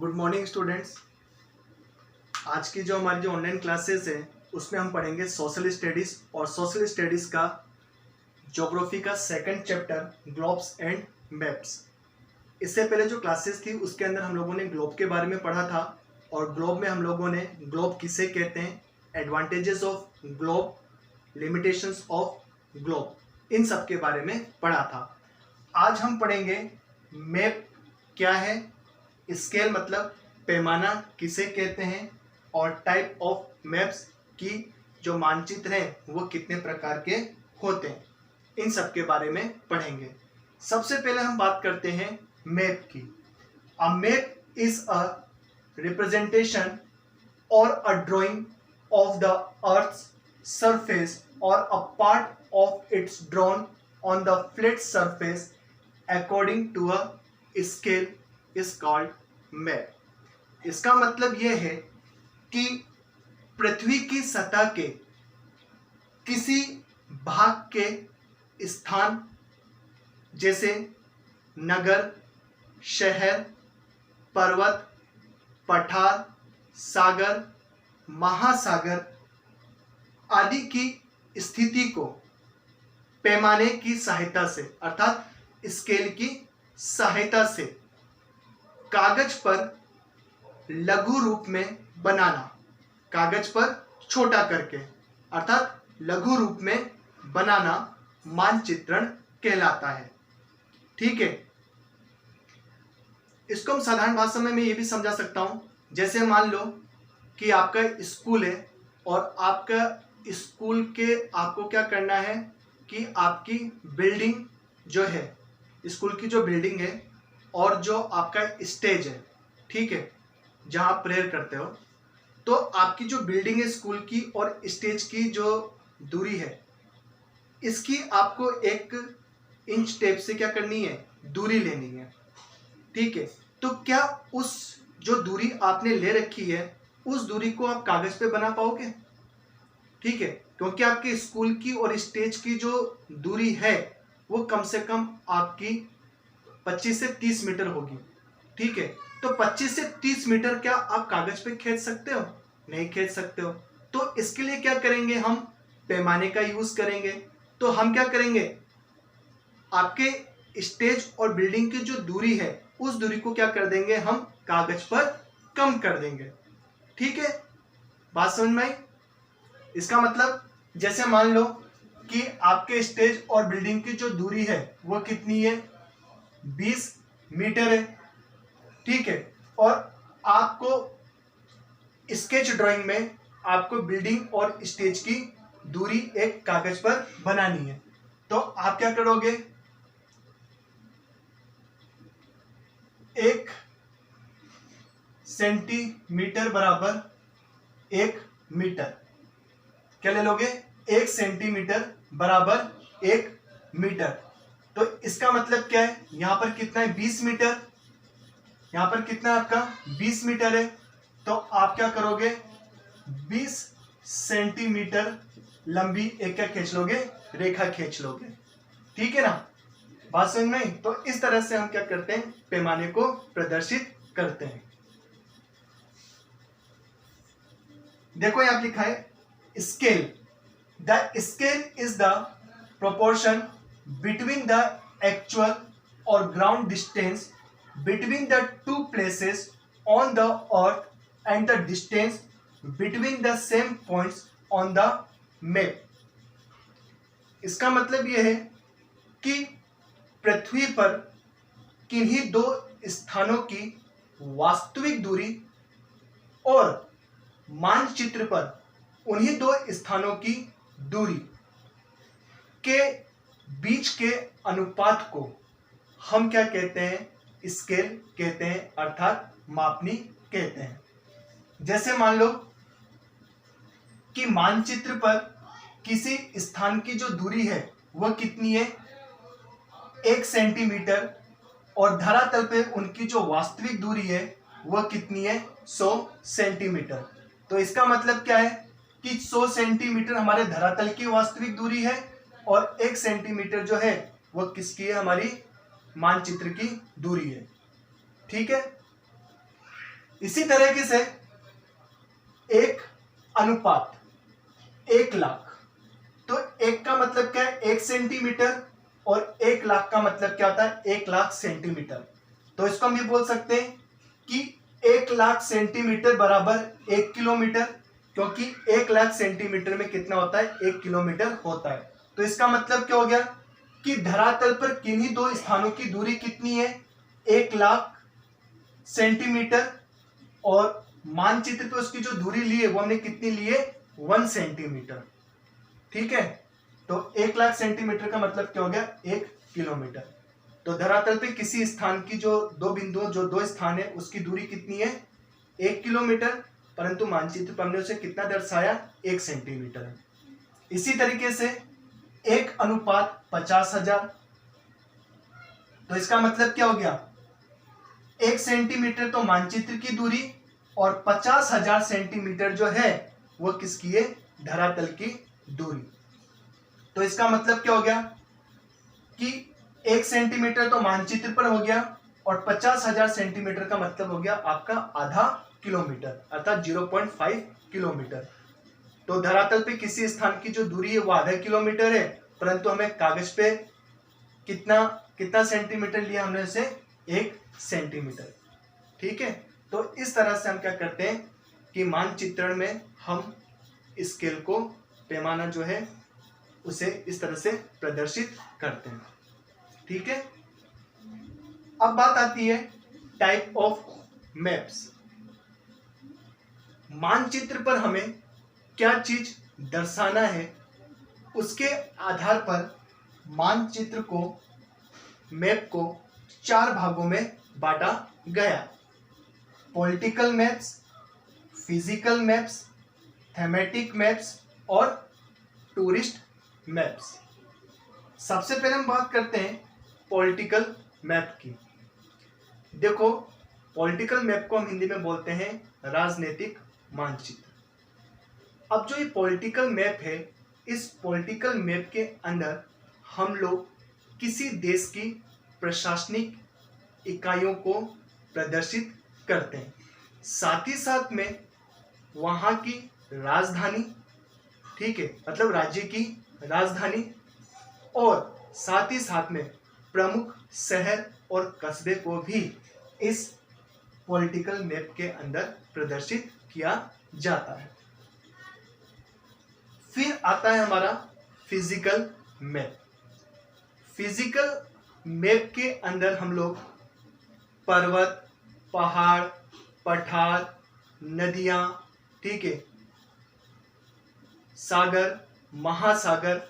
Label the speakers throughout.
Speaker 1: Good morning students. आज की जो हमारी जो ऑनलाइन क्लासेस है उसमें हम पढ़ेंगे सोशल स्टडीज और सोशल स्टडीज का ज्योग्राफी का second chapter globes and maps. इससे पहले जो क्लासेस थी उसके अंदर हम लोगों ने ग्लोब के बारे में पढ़ा था और ग्लोब में हम लोगों ने ग्लोब किसे कहते हैं, advantages of globe, limitations of globe, इन सब के बारे में पढ़ा था। आज हम पढ़ेंगे मैप क्या है, स्केल मतलब पैमाना किसे कहते हैं और टाइप ऑफ मैप्स की जो मानचित्र हैं वो कितने प्रकार के होते हैं, इन सब के बारे में पढ़ेंगे। सबसे पहले हम बात करते हैं मैप की। A map is a representation और a drawing of the earth's surface or a part of its drawn on the flat surface according to a scale is called map। इसका मतलब यह है कि पृथ्वी की सतह के किसी भाग के स्थान जैसे नगर, शहर, पर्वत, पठार, सागर, महासागर आदि की स्थिति को पैमाने की सहायता से अर्थात स्केल की सहायता से कागज पर लघु रूप में बनाना, कागज पर छोटा करके अर्थात लघु रूप में बनाना मानचित्रण कहलाता है। ठीक है, इसको हम साधारण भाषा में मैं ये भी समझा सकता हूं, जैसे मान लो कि आपका स्कूल है और आपका स्कूल के आपको क्या करना है कि आपकी बिल्डिंग जो है, स्कूल की जो बिल्डिंग है और जो आपका स्टेज है, ठीक है, जहां आप प्रेयर करते हो, तो आपकी जो बिल्डिंग है स्कूल की और स्टेज की जो दूरी है, इसकी आपको एक इंच टेप से क्या करनी है, दूरी लेनी है। ठीक है, तो क्या उस जो दूरी आपने ले रखी है उस दूरी को आप कागज पे बना पाओगे? ठीक है, क्योंकि आपके स्कूल की और स्टेज की जो दूरी है वो कम से कम आपकी 25 से 30 मीटर होगी। ठीक है, तो 25 से 30 मीटर क्या आप कागज पे खींच सकते हो? नहीं खींच सकते हो। तो इसके लिए क्या करेंगे, हम पैमाने का यूज करेंगे। तो हम क्या करेंगे, आपके स्टेज और बिल्डिंग की जो दूरी है उस दूरी को क्या कर देंगे, हम कागज पर कम कर देंगे। ठीक है, बात समझ में आई? इसका मतलब जैसे मान लो कि आपके स्टेज और बिल्डिंग की जो दूरी है वो कितनी है, 20 मीटर है। ठीक है, और आपको स्केच ड्राइंग में आपको बिल्डिंग और स्टेज की दूरी एक कागज पर बनानी है। तो आप क्या करोगे, 1 सेंटीमीटर बराबर 1 मीटर, क्या ले लोगे, 1 सेंटीमीटर बराबर 1 मीटर। तो इसका मतलब क्या है, यहां पर कितना है, 20 मीटर, यहां पर कितना है आपका 20 मीटर है। तो आप क्या करोगे, 20 सेंटीमीटर लंबी एक क्या खींच लोगे, रेखा खींच लोगे। ठीक है ना, बात समझ में आई? तो इस तरह से हम क्या करते हैं, पैमाने को प्रदर्शित करते हैं। देखो यहां लिखा है scale. The scale is the proportion between the actual और ground distance between the two places on the earth and the distance between the same points on the map। इसका मतलब यह है कि पृथ्वी पर किन्हीं दो स्थानों की वास्तविक दूरी और मानचित्र पर उन्हीं दो स्थानों की दूरी के बीच के अनुपात को हम क्या कहते हैं, स्केल कहते हैं, अर्थात मापनी कहते हैं। जैसे मान लो कि मानचित्र पर किसी स्थान की जो दूरी है वह कितनी है, 1 सेंटीमीटर, और धरातल पे उनकी जो वास्तविक दूरी है वह कितनी है, 100 सेंटीमीटर। तो इसका मतलब क्या है कि 100 सेंटीमीटर हमारे धरातल की वास्तविक दूरी है और 1 सेंटीमीटर जो है वह किसकी है, हमारी मानचित्र की दूरी है। ठीक है, इसी तरीके से एक अनुपात 1,00,000, तो 1 का मतलब क्या है 1 सेंटीमीटर, और 1,00,000 का मतलब क्या होता है 1,00,000 सेंटीमीटर। तो इसको हम ये बोल सकते हैं कि 1,00,000 सेंटीमीटर बराबर 1 किलोमीटर, क्योंकि 1,00,000 सेंटीमीटर में कितना होता है 1 किलोमीटर होता है। तो इसका मतलब क्या हो गया कि धरातल पर किन्हीं दो स्थानों की दूरी कितनी है 1,00,000 सेंटीमीटर, और मानचित्र पे उसकी जो दूरी ली है वो हमने कितनी ली है 1 सेंटीमीटर। ठीक है, तो 1,00,000 सेंटीमीटर का मतलब क्या हो गया 1 किलोमीटर। तो धरातल पे किसी स्थान की जो दो स्थान है उसकी दूरी कितनी है 1 किलोमीटर, परंतु मानचित्र पर हमने उसे कितना दर्शाया 1 सेंटीमीटर है। इसी तरीके से 1:50,000, तो इसका मतलब क्या हो गया 1 सेंटीमीटर तो मानचित्र की दूरी, और 50,000 सेंटीमीटर जो है वो किसकी है धरातल की दूरी। तो इसका मतलब क्या हो गया कि 1 सेंटीमीटर तो मानचित्र पर हो गया, और 50,000 सेंटीमीटर का मतलब हो गया आपका आधा किलोमीटर, अर्थात 0.5 किलोमीटर। तो धरातल पे किसी स्थान की जो दूरी है वो आधा किलोमीटर है, परंतु हमें कागज पे कितना सेंटीमीटर लिया हमने उसे 1 सेंटीमीटर। ठीक है, तो इस तरह से हम क्या करते हैं कि मानचित्रण में हम स्केल को, पैमाना जो है उसे इस तरह से प्रदर्शित करते हैं। ठीक है, अब बात आती है टाइप ऑफ मैप्स। मानचित्र पर हमें क्या चीज दर्शाना है उसके आधार पर मानचित्र को, मैप को 4 भागों में बांटा गया: political maps, physical maps, thematic maps और टूरिस्ट मैप्स। सबसे पहले हम बात करते हैं पॉलिटिकल मैप की। देखो, पॉलिटिकल मैप को हम हिंदी में बोलते हैं राजनीतिक मानचित्र। अब जो ये पॉलिटिकल मैप है, इस पॉलिटिकल मैप के अंदर हम लोग किसी देश की प्रशासनिक इकाइयों को प्रदर्शित करते हैं, साथ ही साथ में वहाँ की राजधानी, ठीक है, मतलब राज्य की राजधानी, और साथ ही साथ में प्रमुख शहर और कस्बे को भी इस पॉलिटिकल मैप के अंदर प्रदर्शित किया जाता है। फिर आता है हमारा फिजिकल मैप। फिजिकल मैप के अंदर हम लोग पर्वत, पहाड़, पठार, नदियां, ठीक है, सागर, महासागर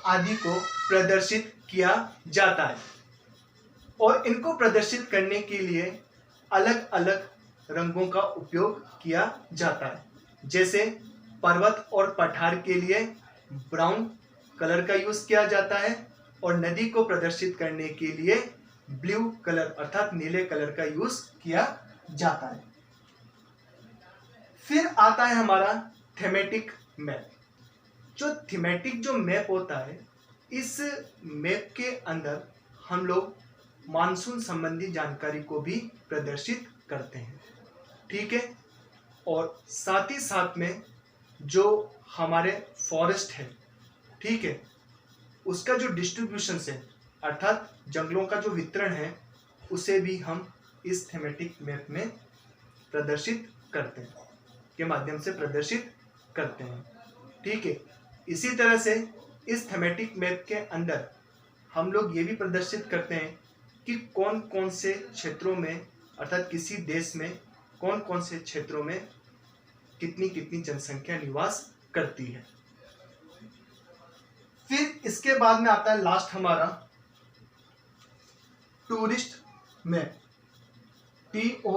Speaker 1: आदि को प्रदर्शित किया जाता है, और इनको प्रदर्शित करने के लिए अलग अलग रंगों का उपयोग किया जाता है। जैसे पर्वत और पठार के लिए ब्राउन कलर का यूज किया जाता है, और नदी को प्रदर्शित करने के लिए ब्लू कलर अर्थात नीले कलर का यूज किया जाता है। फिर आता है हमारा थीमेटिक मैप। जो थीमेटिक जो मैप होता है, इस मैप के अंदर हम लोग मानसून संबंधी जानकारी को भी प्रदर्शित करते हैं, ठीक है, और साथ ही साथ में जो हमारे फॉरेस्ट है, ठीक है, उसका जो डिस्ट्रीब्यूशन है अर्थात जंगलों का जो वितरण है उसे भी हम इस थीमेटिक मैप में प्रदर्शित करते हैं, के माध्यम से प्रदर्शित करते हैं, ठीक है। इसी तरह से इस थीमेटिक मैप के अंदर हम लोग ये भी प्रदर्शित करते हैं कि कौन कौन से क्षेत्रों में अर्थात किसी देश में कौन कौन से क्षेत्रों में कितनी कितनी जनसंख्या निवास करती है। फिर इसके बाद में आता है लास्ट हमारा टूरिस्ट मैप, TOURIST,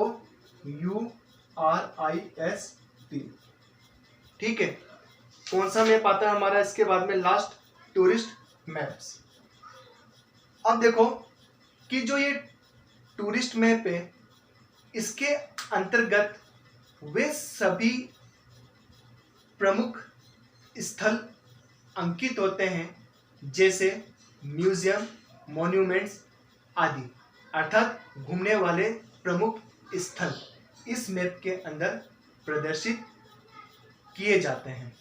Speaker 1: ठीक है। कौन सा मैप आता है हमारा इसके बाद में लास्ट, टूरिस्ट मैप्स। अब देखो कि जो ये टूरिस्ट मैप है इसके अंतर्गत वे सभी प्रमुख स्थल अंकित होते हैं जैसे म्यूजियम, मॉन्यूमेंट्स आदि, अर्थात घूमने वाले प्रमुख स्थल। इस मैप के अंदर प्रदर्शित किए जाते हैं।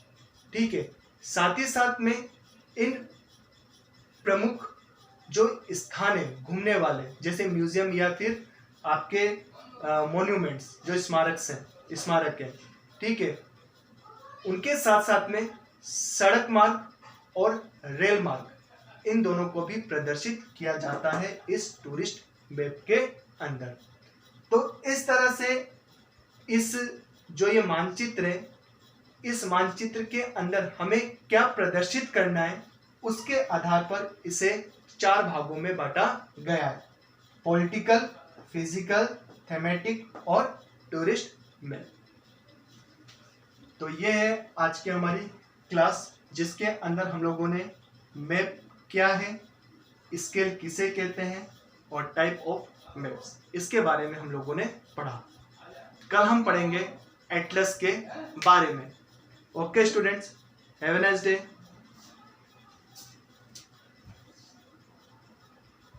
Speaker 1: ठीक है, साथ ही साथ में इन प्रमुख जो स्थान है घूमने वाले, जैसे म्यूजियम या फिर आपके मॉन्यूमेंट्स जो स्मारक है, ठीक है, उनके साथ साथ में सड़क मार्ग और रेल मार्ग, इन दोनों को भी प्रदर्शित किया जाता है इस टूरिस्ट मैप के अंदर। तो इस तरह से इस जो ये मानचित्र है, इस मानचित्र के अंदर हमें क्या प्रदर्शित करना है, उसके आधार पर इसे 4 भागों में बांटा गया है: पॉलिटिकल, फिजिकल, थेमेटिक और टूरिस्ट मैप। तो ये है आज की हमारी क्लास, जिसके अंदर हम लोगों ने मैप क्या है, स्केल किसे कहते हैं और टाइप ऑफ मैप्स, इसके बारे में हम लोगों ने पढ़ा। कल हम पढ़ेंगे एटलस के बारे में। Okay students, have a nice day.